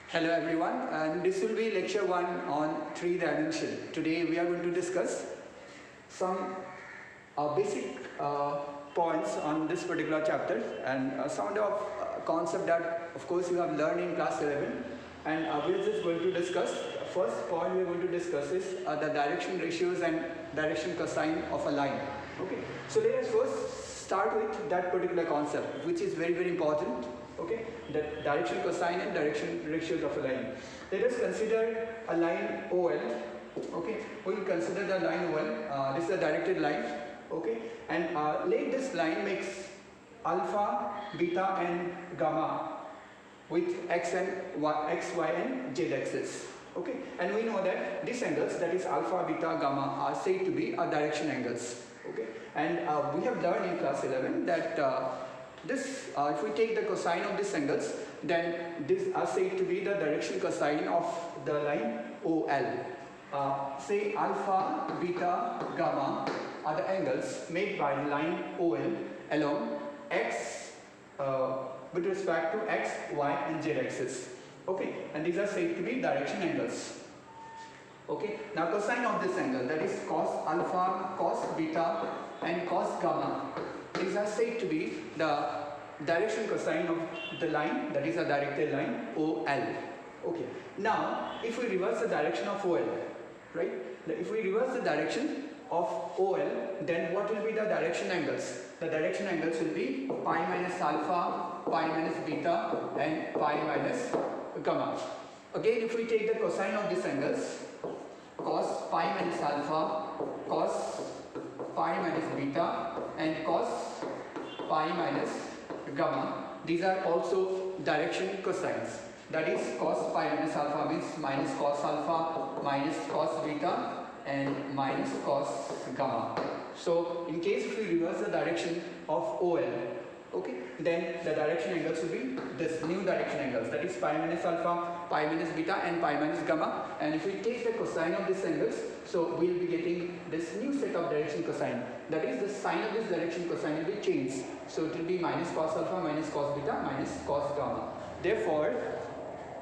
Hello everyone, and this will be lecture 1 on 3 dimension. Today we are going to discuss some basic points on this particular chapter and some of the concept that of course you have learned in class 11, and we're just going to discuss. First point we are going to discuss is the direction ratios and direction cosine of a line. Okay, so let us first start with that particular concept, which is very important. Okay, the direction cosine and direction ratios of a line. Let us consider a line OL. Okay, we will consider the line OL. This is a directed line. Okay, and let this line makes alpha, beta, and gamma with x, y, and z axis. Okay, and we know that these angles, that is alpha, beta, gamma, are said to be direction angles. Okay, and we have learned in class 11 that if we take the cosine of these angles, then these are said to be the direction cosine of the line OL. Say alpha, beta, gamma are the angles made by the line OL along x with respect to x, y, and z axis. Okay, and these are said to be direction angles. Okay, now cosine of this angle, that is cos alpha, cos beta, and cos gamma, these are said to be the direction cosine of the line, that is a directed line OL. Okay, now if we reverse the direction of OL, right? If we reverse the direction of OL, then what will be the direction angles? The direction angles will be pi minus alpha, pi minus beta, and pi minus gamma. Again, if we take the cosine of these angles, cos pi minus alpha, cos pi minus beta, and cos pi minus gamma, these are also direction cosines. That is, cos pi minus alpha means minus cos alpha, minus cos beta, and minus cos gamma. So in case if we reverse the direction of OL, okay, then the direction angles will be this new direction angles, that is pi minus alpha, pi minus beta, and pi minus gamma. And if we take the cosine of these angles, so we will be getting this new set of direction cosine. That is, the sign of this direction cosine will be changed. So it will be minus cos alpha, minus cos beta, minus cos gamma. Therefore,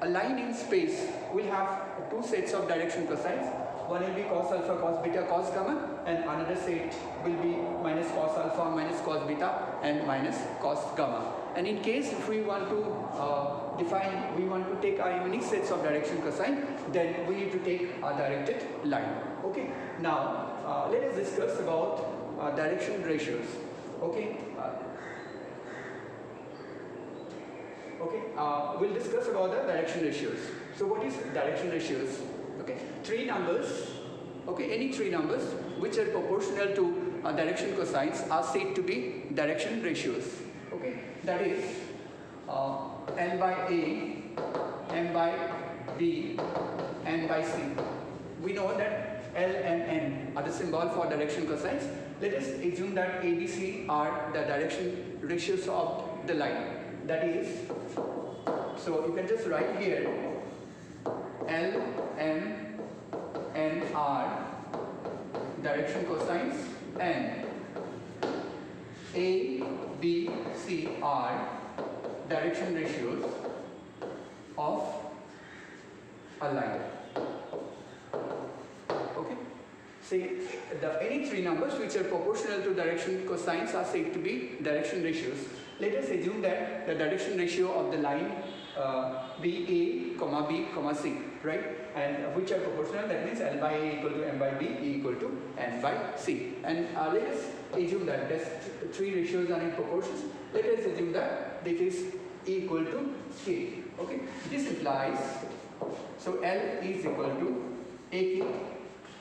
a line in space will have two sets of direction cosines. One will be cos alpha, cos beta, cos gamma, and another set will be minus cos alpha, minus cos beta, and minus cos gamma. And in case if we want to we want to take our unique sets of direction cosine, then we need to take a directed line. Okay. Now let us discuss about direction ratios. Okay. We'll discuss about the direction ratios. So what is direction ratios? Okay, three numbers. Okay, any three numbers which are proportional to direction cosines are said to be direction ratios. Okay, that is n by a, m by b, n by c. We know that L and N are the symbol for direction cosines. Let us assume that A, B, C are the direction ratios of the line. That is, so you can just write here L, M, N are direction cosines, and A, B, C are direction ratios of a line. Okay. See, any three numbers which are proportional to direction cosines are said to be direction ratios. Let us assume that the direction ratio of the line be A, comma B, comma C, right? And which are proportional, that means L by A equal to M by B, E equal to N by C. And let us assume that these three ratios are in proportions. Let us assume that this is E equal to K. Okay, this implies, so L is equal to AK,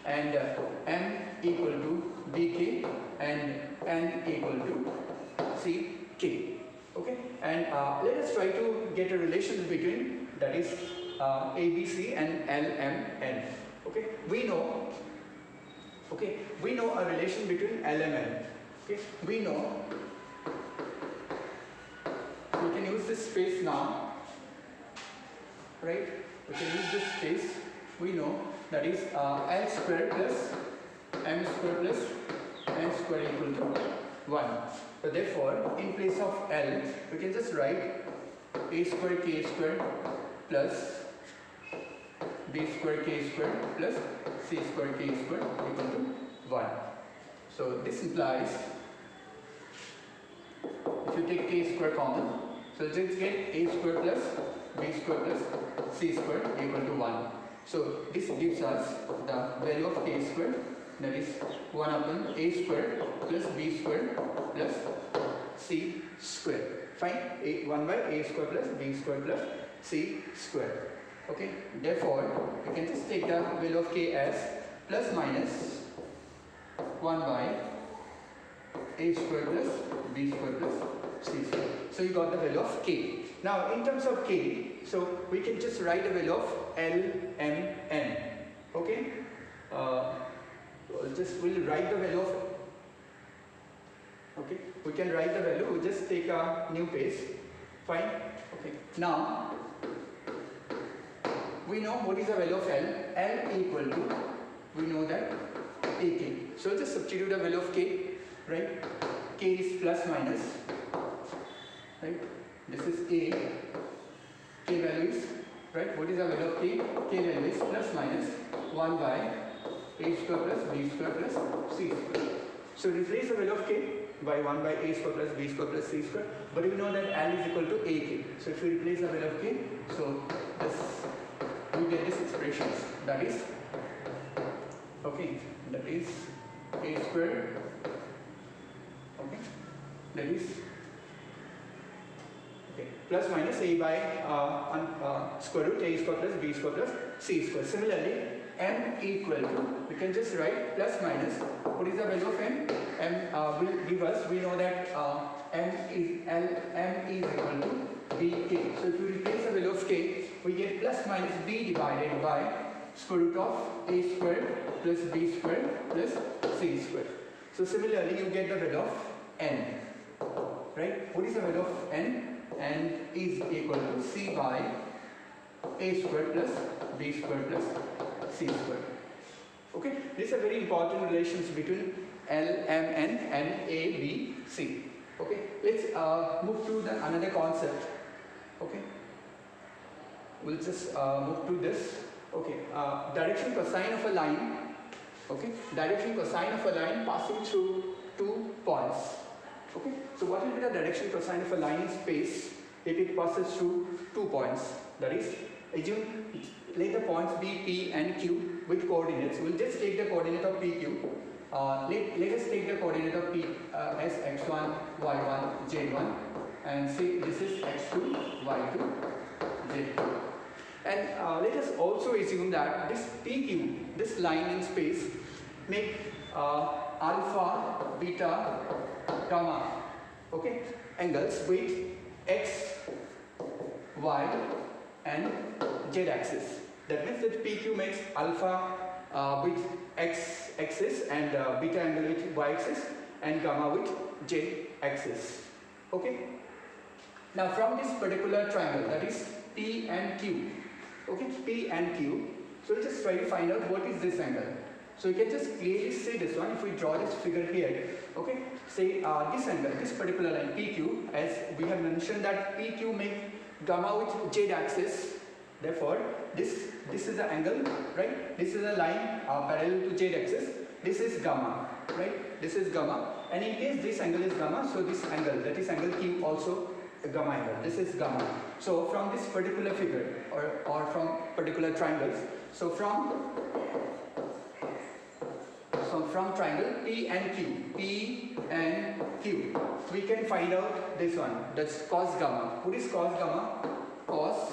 and M equal to BK, and N equal to CK. Okay, and let us try to get a relation between, that is ABC and LMN. Okay, we know a relation between LMN. Okay, we know, we can use this space now, right? We can use this space. We know that is L square plus M square plus N square equal to 1. So therefore, in place of L, we can just write a square k square plus b square k square plus c square k square equal to 1. So this implies, if you take k square common, so let's get a square plus b square plus c square equal to 1. So this gives us the value of k square, that is 1 upon a square plus b square plus c square. Fine, 1 by a square plus b square plus c square. Okay, therefore you can just take the value of k as plus minus 1 by a square plus b square plus c square. So you got the value of k. Now in terms of k, so we can just write a value of L, M, N. Okay, we'll write the value of, okay, we can write the value, we'll just take a new page. Fine. Okay, now we know what is the value of L. L equal to, we know that AK. So just substitute the value of k, right? K is plus minus, right? This is A. K value is, right? What is the value of k? K value is plus minus 1 by a square plus b square plus c square. So replace the value of k by 1 by a square plus b square plus c square. But we know that L is equal to AK. So if we replace the value of k, so this, we get this expression. That is, okay, that is a square, okay, that is, okay, plus minus a by square root a square plus b square plus c square. Similarly, m equal to, we can just write plus minus, what is the value of m? M will give us, we know that m is equal to bk. So if we replace the value of k, we get plus minus b divided by square root of a square plus b square plus c square. So similarly, you get the value of n, right? What is the value of n? N is equal to c by a square plus b square plus c square. Okay, these are very important relations between L, M, N and A, B, C. Okay, let's move to another concept. Okay, we'll just move to this. Okay, direction cosine of a line. Okay, direction cosine of a line passing through 2 points. Okay, so what will be the direction cosine of a line in space if it passes through 2 points? That is, assume, let the points be P and Q with coordinates. We'll just take the coordinate of PQ. Let us take the coordinate of P as x1, y1, z1, and say this is x2, y2, z2. And let us also assume that this PQ, this line in space, make alpha, beta, gamma, okay, angles with x, y, and z axis. That means that PQ makes alpha with x axis and beta angle with y axis and gamma with z axis. Okay. Now from this particular triangle, that is P and Q. Okay, P and Q. So let's just try to find out what is this angle. So you can just clearly see this one if we draw this figure here. Okay, say this angle, this particular line PQ, as we have mentioned that PQ make gamma with z axis. Therefore, this is the angle, right? This is a line parallel to z axis. This is gamma, right? This is gamma. And in case this angle is gamma, so this angle, that is angle Q, also a gamma angle. This is gamma. So from this particular figure or from particular triangles, so from triangle P and Q, we can find out this one. That's cos gamma. What is cos gamma? Cos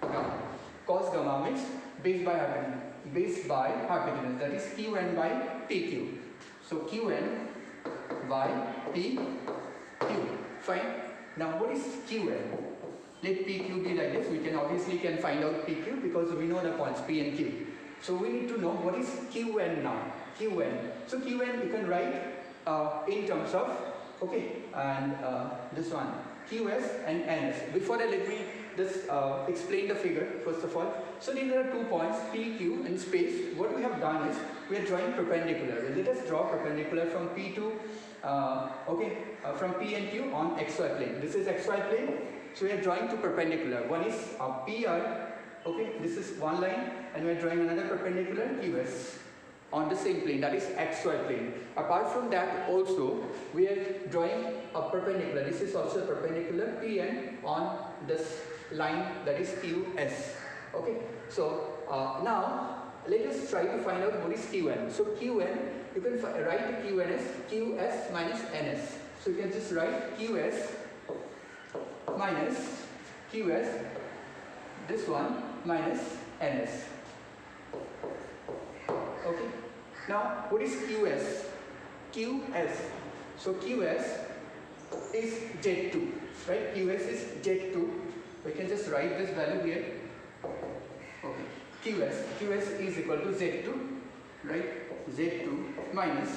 gamma. Cos gamma means base by hypotenuse. That is Qn by PQ. So Qn by PQ. Fine. Now what is Qn? Let PQ be like this. We can obviously find out PQ because we know the points P and Q. So we need to know what is Qn now. Qn. So Qn you can write in terms of, okay, and this one, Qs and Ns. Before that, let me just explain the figure first of all. So these are 2 points P, Q in space. What we have done is we are drawing perpendicular. Let us draw perpendicular from P to from P and Q on XY plane. This is XY plane. So we are drawing to perpendicular. One is PR Okay, this is one line and we are drawing another perpendicular QS on the same plane, that is XY plane. Apart from that also we are drawing a perpendicular, this is also a perpendicular PN on this line, that is QS. Okay, so now let us try to find out what is QN. So QN, you can write the QN as QS minus NS. So you can just write QS minus QS, this one minus NS. Okay. Now what is QS? QS. So QS is Z2, right? QS is Z2. We can just write this value here. Okay. QS is equal to Z2, right? Z2 minus,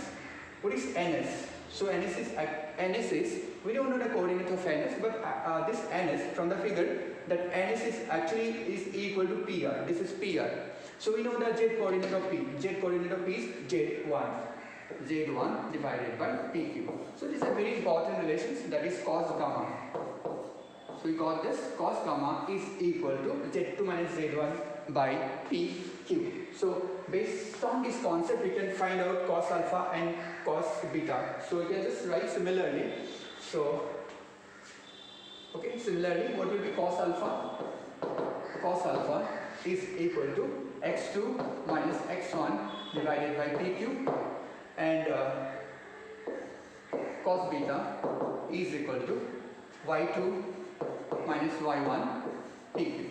what is NS? So NS is, we don't know the coordinate of NS, but this NS from the figure, that NS is equal to PR. This is PR. So we know the Z coordinate of P. Z coordinate of P is Z1. Z1 divided by PQ. So this is a very important relation, that is cos gamma. So we got this, cos gamma is equal to Z2 minus Z1 by PQ. So based on this concept we can find out cos alpha and cos beta. So we can just write similarly. So okay, similarly what will be cos alpha? Cos alpha is equal to x2 minus x1 divided by PQ, and cos beta is equal to y2 minus y1 PQ.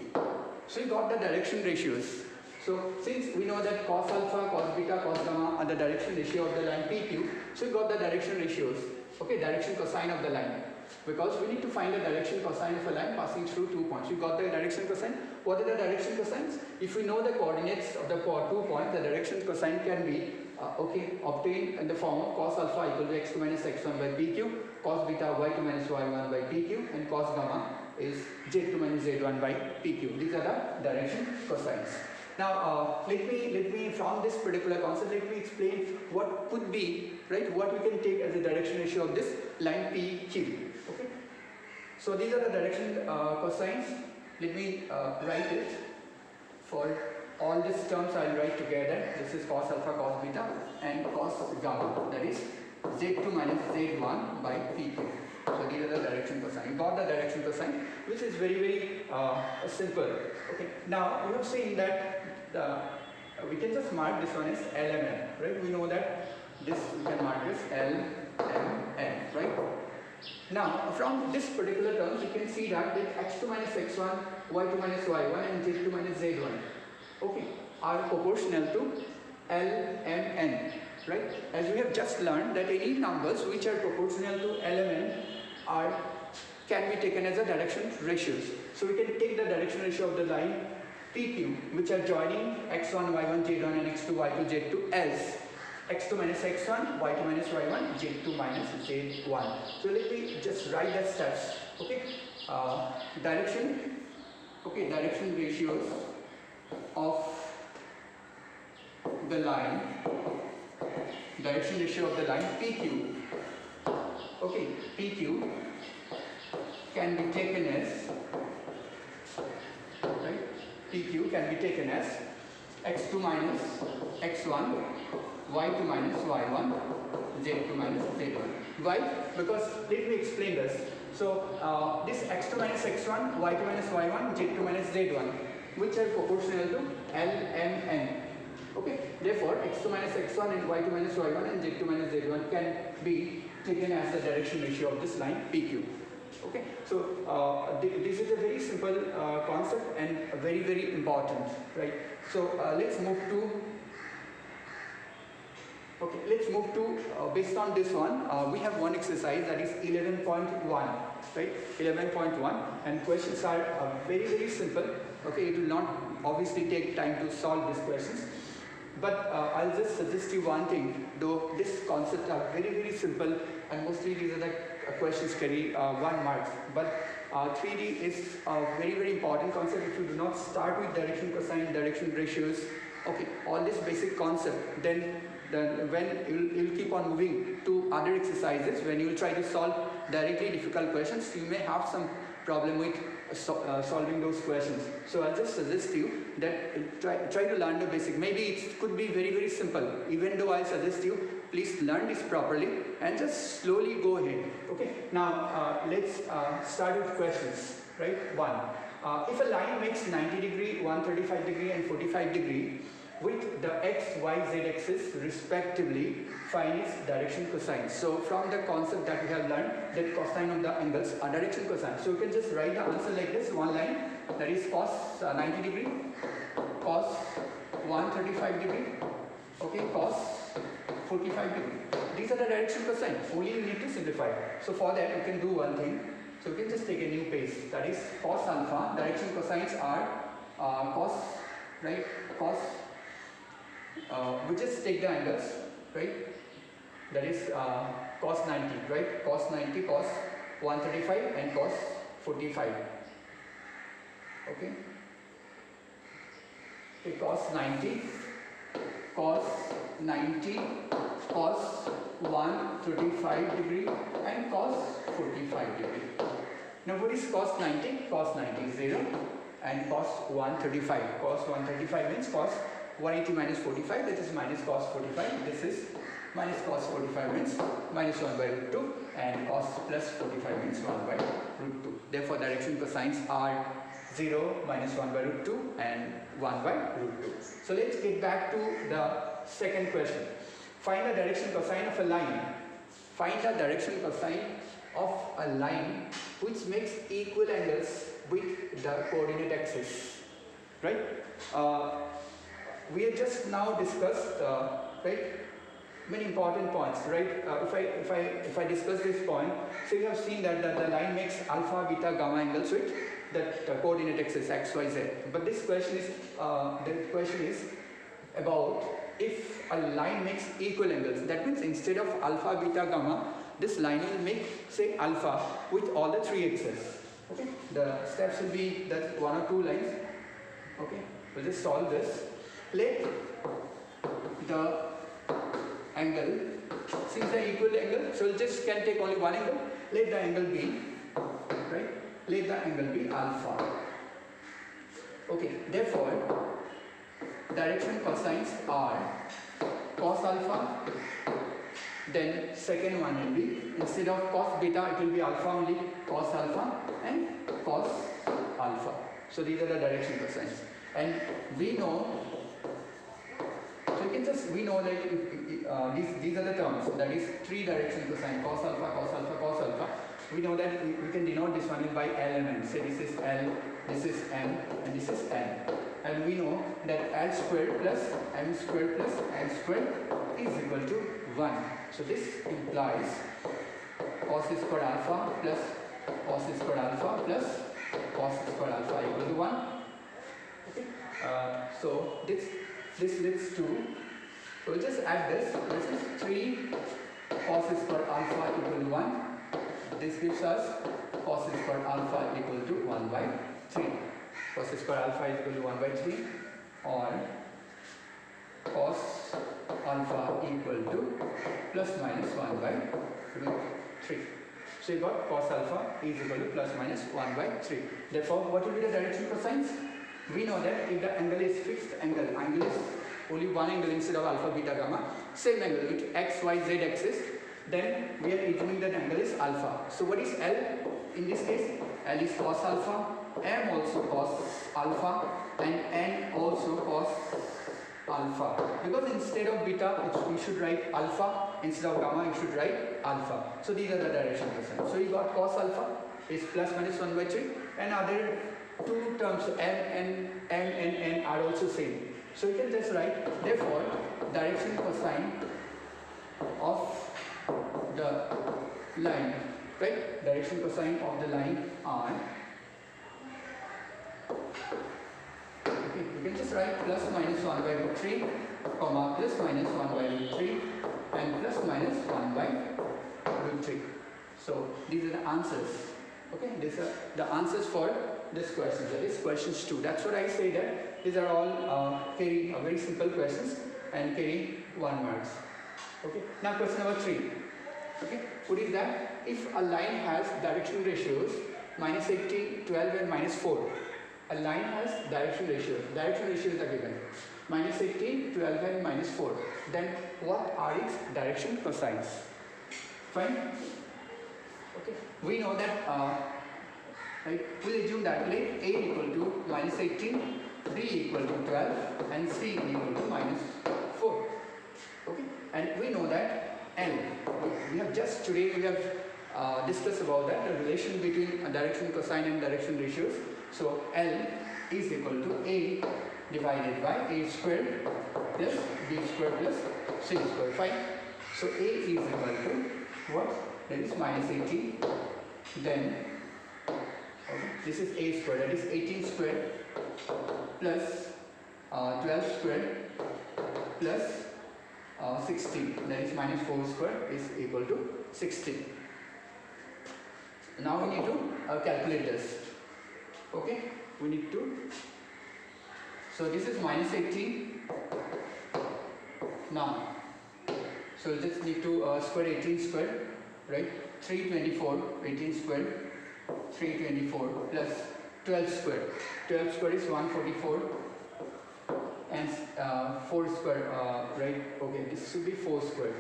So you got the direction ratios. So since we know that cos alpha, cos beta, cos gamma are the direction ratio of the line PQ, so you got the direction ratios. Okay, direction cosine of the line. Because we need to find the direction cosine of a line passing through 2 points. You got the direction cosine. What are the direction cosines? If we know the coordinates of the 2 points, the direction cosine can be obtained in the form of cos alpha equal to x2 minus x1 by PQ, cos beta y2 minus y1 by PQ, and cos gamma is z2 minus z1 by PQ. These are the direction cosines. Now let me from this particular concept, let me explain what could be, right, what we can take as a direction ratio of this line PQ. Okay. So these are the direction cosines. Let me write it. For all these terms I will write together. This is cos alpha, cos beta and cos gamma, that is z2 minus z1 by PQ. So these are the direction cosine. You got the direction cosine, which is very simple. Okay. Now we have seen that we can just mark this one as LMN, right? We know that this we can mark this LMN, right? Now from this particular terms you can see that x2 minus x1, y2 minus y1 and z2 minus z1, okay, are proportional to LMN, right? As we have just learned that any numbers which are proportional to LMN can be taken as a direction ratios. So we can take the direction ratio of the line PQ, which are joining x1, y1, z1 and x2, y2, z2 as x2 minus x1, y2 minus y1, z2 minus z1. So let me just write the steps. Okay, direction ratios of the line, direction ratio of the line PQ. Okay, PQ can be taken as, right? PQ can be taken as x2 minus x1, y2 minus y1, z2 minus z1. Why? Because let me explain this. So this x2 minus x1, y2 minus y1, z2 minus z1, which are proportional to LMN. Okay. Therefore, x2 minus x1 and y2 minus y1 and z2 minus z1 can be taken as the direction ratio of this line PQ. Okay, so this is a very simple concept and very important, right? So let's move to based on this one, we have one exercise, that is 11.1, right? 11.1, and questions are very simple. Okay, it will not obviously take time to solve these questions, but I'll just suggest you one thing. Though this concepts are very simple, and mostly these are the questions carry 1 mark, but 3D is a very important concept. If you do not start with direction cosine, direction ratios, okay, all this basic concept, then when you'll keep on moving to other exercises, when you try to solve directly difficult questions, you may have some problem with solving those questions. So I'll just suggest you that try to learn the basic. Maybe it could be very simple. Even though I suggest you, please learn this properly and just slowly go ahead. Okay. Now let's start with questions. Right. One. If a line makes 90 degree, 135 degree, and 45 degree with the x, y, z axis respectively, find its direction cosine. So from the concept that we have learned, that cosine of the angles are direction cosine. So you can just write the answer like this, one line, that is cos 90 degree, cos 135 degree, okay, cos 45 degree. These are the direction cosine. Only you need to simplify. So for that you can do one thing. So you can just take a new page, that is cos alpha. Direction cosines are cos, right, cos, we just take the angles, right, that is cos 90, right, cos 90, cos 135 and cos 45, okay, cos 90, cos 90, cos 135 degree and cos 45 degree. Now what is cos 90? Cos 90 is 0 and cos 135. Cos 135 means cos 180 minus 45, that is minus cos 45. This is minus cos 45 means minus 1 by root 2 and cos plus 45 means 1 by root 2. Therefore direction cosines are 0, minus 1 by root 2 and 1 by root 2. So let's get back to the second question. Find the direction cosine of a line. Find the direction cosine of a line which makes equal angles with the coordinate axis. Right? We have just now discussed right, many important points. Right? If I discuss this point, so you have seen that the line makes alpha, beta, gamma angles with the coordinate axis x, y, z. But this question is about if a line makes equal angles. That means instead of alpha, beta, gamma, this line will make, say, alpha with all the three axes. Okay. The steps will be that one or two lines. Okay. We'll just solve this. Let the angle, since the equal angle, so we'll just can take only one angle. Let the angle be, right? Let the angle be alpha. Okay. Therefore, direction cosines are cos alpha. Then second one will be, instead of cos beta, it will be alpha only, cos alpha and cos alpha. So these are the direction cosines. And we know, so you can just, we know that these are the terms, that is three direction cosine, cos alpha, cos alpha, cos alpha. We know that we can denote this one by L and M. Say this is L, this is M, and this is N. And we know that L squared plus M squared plus N squared is equal to 1. So this implies cos squared alpha plus cos squared alpha plus cos squared alpha equal to 1. Okay. So this leads to, so we'll just add this. This is 3 cos squared alpha equal to 1. This gives us cos squared alpha equal to 1 by 3. Cos squared alpha is equal to 1 by 3, or cos alpha equal to plus minus 1 by root 3. So you got cos alpha is equal to plus minus 1 by 3. Therefore, what will be the direction cosines? We know that if the angle is fixed angle is only one angle instead of alpha, beta, gamma, same angle with x, y, z axis, then we are assuming that angle is alpha. So what is L in this case? L is cos alpha, M also cos alpha, and N also cos alpha. Because instead of beta, we should write alpha, instead of gamma, you should write alpha. So these are the direction cosines. So you got cos alpha is plus minus 1 by 3, and other two terms M and N are also same. So you can just write, therefore, direction cosine of the line, right? Direction cosine of the line are, okay, you can just write plus minus 1 by root 3, comma, plus minus 1 by root 3, and plus minus 1 by root 3. So these are the answers. Okay, these are the answers for this question. That is questions 2. That's what I say, that these are all carry very simple questions and carry 1 marks. Okay. Now question number 3. Okay. What is that? If a line has direction ratios minus 80, 12 and minus 4. A line has direction ratios. Direction ratios are given. Minus 80, 12 and minus 4. Then what are its direction cosines? Fine? Okay. We know that, right, we'll assume that way A equal to minus 18, B equal to 12 and C equal to minus 4. Okay. And we know that L, we have just today we have discussed about that, the relation between a direction cosine and direction ratios. So L is equal to A divided by A squared plus B squared plus C squared. Fine. So A is equal to what? That is minus 18. Then okay, this is A squared, that is 18 squared plus 12 squared plus 16, that is minus 4 squared is equal to 16. Now we need to calculate this. Okay, we need to. So this is minus 18. Now, so we just need to square 18 squared, right? 324, 18 squared, 324 plus 12 squared. 12 squared is 144 and 4 squared, right? Okay, this should be 4 squared,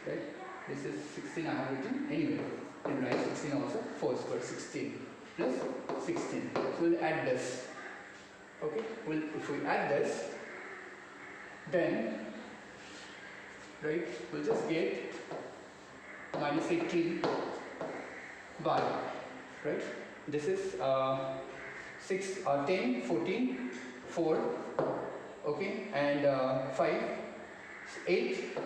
right? This is 16 I have written anyway. And write 16 also, 4 squared, 16 plus 16. So we'll add this. Okay, if we add this, then, right, we'll just get minus 18 by, right, this is 6, 10, 14, 4, okay, and 5, 8,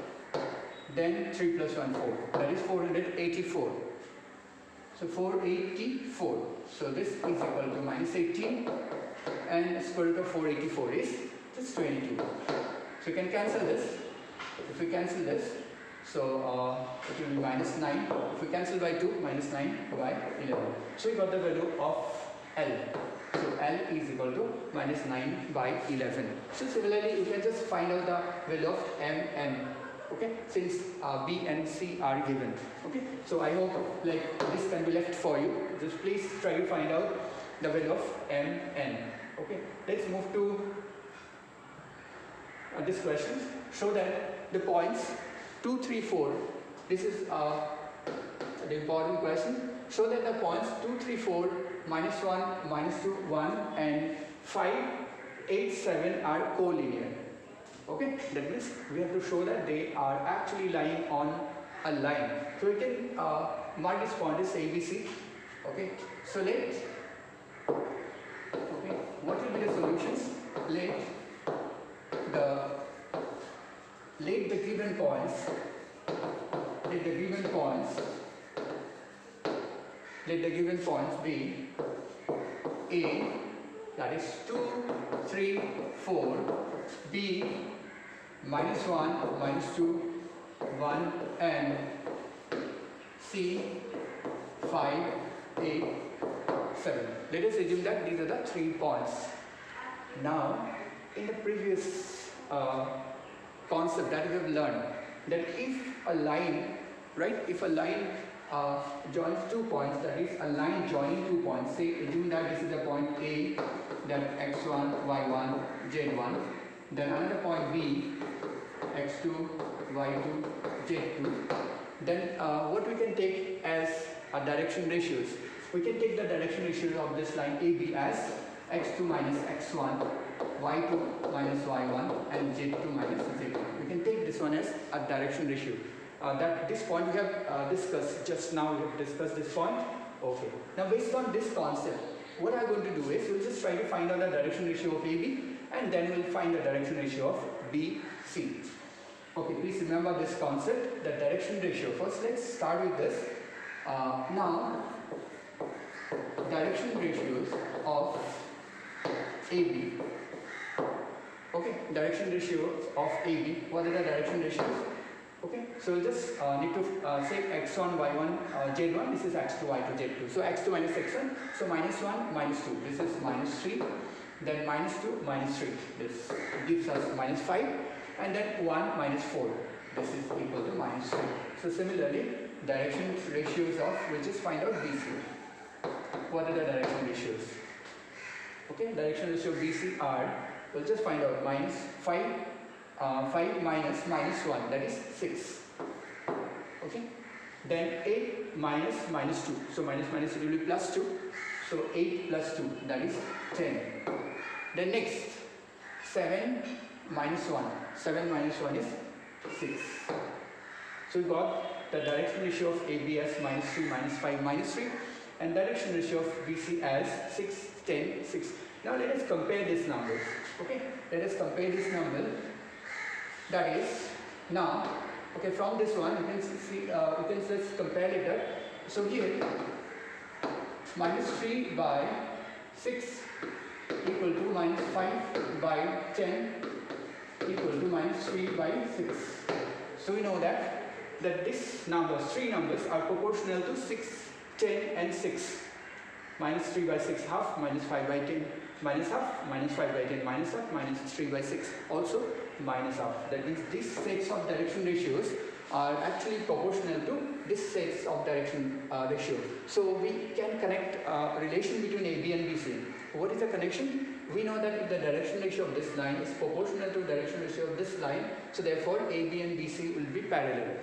then 3 plus 1, 4, that is 484. So 484. So this is equal to minus 18 and square root of 484 is just 22. So you can cancel this. If we cancel this, so it will be minus 9. If we cancel by 2, minus 9 by 11. So we got the value of L. So L is equal to minus 9 by 11. So similarly, you can just find out the value of M and okay, since B and C are given. Okay, so I hope like this can be left for you. Just please try to find out the value of M N. Okay, let's move to this question. Show that the points 2, 3, 4. This is the important question. Show that the points 2, 3, 4, minus 1, minus 2, 1, and 5, 8, 7 are collinear. Okay, that means we have to show that they are actually lying on a line. So we can mark this point as ABC. Okay, so let, okay, what will be the solutions? Let the given points, be A, that is 2, 3, 4, B, minus 1, minus 2, 1, and C, 5, 8, 7. Let us assume that these are the 3 points. Now, in the previous concept that we have learned, that if a line, right, if a line joins 2 points, that is a line joining 2 points, say assume that this is the point A, that x1, y1, z1, then another point B, x2, y2, z2, then what we can take as direction ratios? We can take the direction ratios of this line AB as x2 minus x1, y2 minus y1, and z2 minus z1. We can take this one as a direction ratio. That this point we have discussed just now. We have discussed this point. Okay. Now based on this concept, what I'm going to do is we'll just try to find out the direction ratio of AB, and then we'll find the direction ratio of BC. Okay, please remember this concept, the direction ratio. First, let's start with this. Now, direction ratios of AB. Okay, direction ratio of AB. What are the direction ratios? Okay, so we'll just need to say x1, y1, z1. This is x2, y2, z2. So x2 minus x1. So minus 1, minus 2. This is minus 3. Then minus 2, minus 3. This gives us minus 5. And then 1 minus 4. This is equal to minus 3. So similarly, direction ratios of, we'll just find out BC. what are the direction ratios. Okay, direction ratio BCR, we'll just find out minus 5 minus minus 1, that is 6. Okay, then 8 minus minus 2, so minus minus it will be plus 2, so 8 plus 2, that is 10. Then next 7 minus 1, 7 minus 1 is 6. So we got the direction ratio of AB as minus 3 minus 5 minus 3 and direction ratio of BC as 6 10 6. Now let us compare these numbers. Okay, let us compare this number. That is, now, okay, from this one you can see, you can just compare later. So here minus 3 by 6 equal to minus 5 by 10 equal to minus 3 by 6. So we know that these numbers, three numbers, are proportional to 6, 10 and 6. Minus 3 by 6 half, minus 5 by 10 minus half, minus 5 by 10 minus half, minus 3 by 6 also minus half. That means these sets of direction ratios are actually proportional to this sets of direction ratio. So we can connect a relation between AB and BC. What is the connection? We know that if the direction ratio of this line is proportional to direction ratio of this line, so therefore AB and BC will be parallel,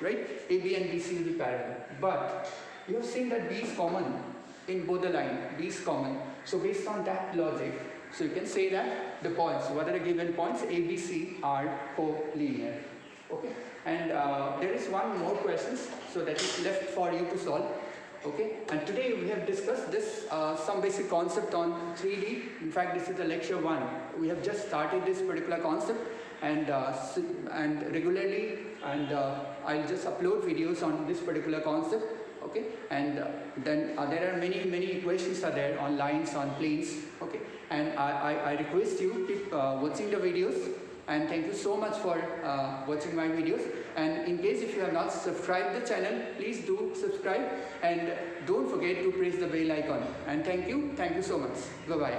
right? AB and BC will be parallel. But you have seen that B is common in both the line. B is common. So based on that logic, so you can say that the points, what are the given points? A, B, C are collinear. Okay. And there is one more question, so that is left for you to solve. Okay, and today we have discussed this some basic concept on 3D. In fact, this is the lecture 1. We have just started this particular concept, and regularly, and I'll just upload videos on this particular concept. Okay, and then there are many equations are there on lines, on planes. Okay, and I request you keep watching the videos. And thank you so much for watching my videos. And in case if you have not subscribed the channel, please do subscribe and don't forget to press the bell icon. And thank you so much. Bye bye.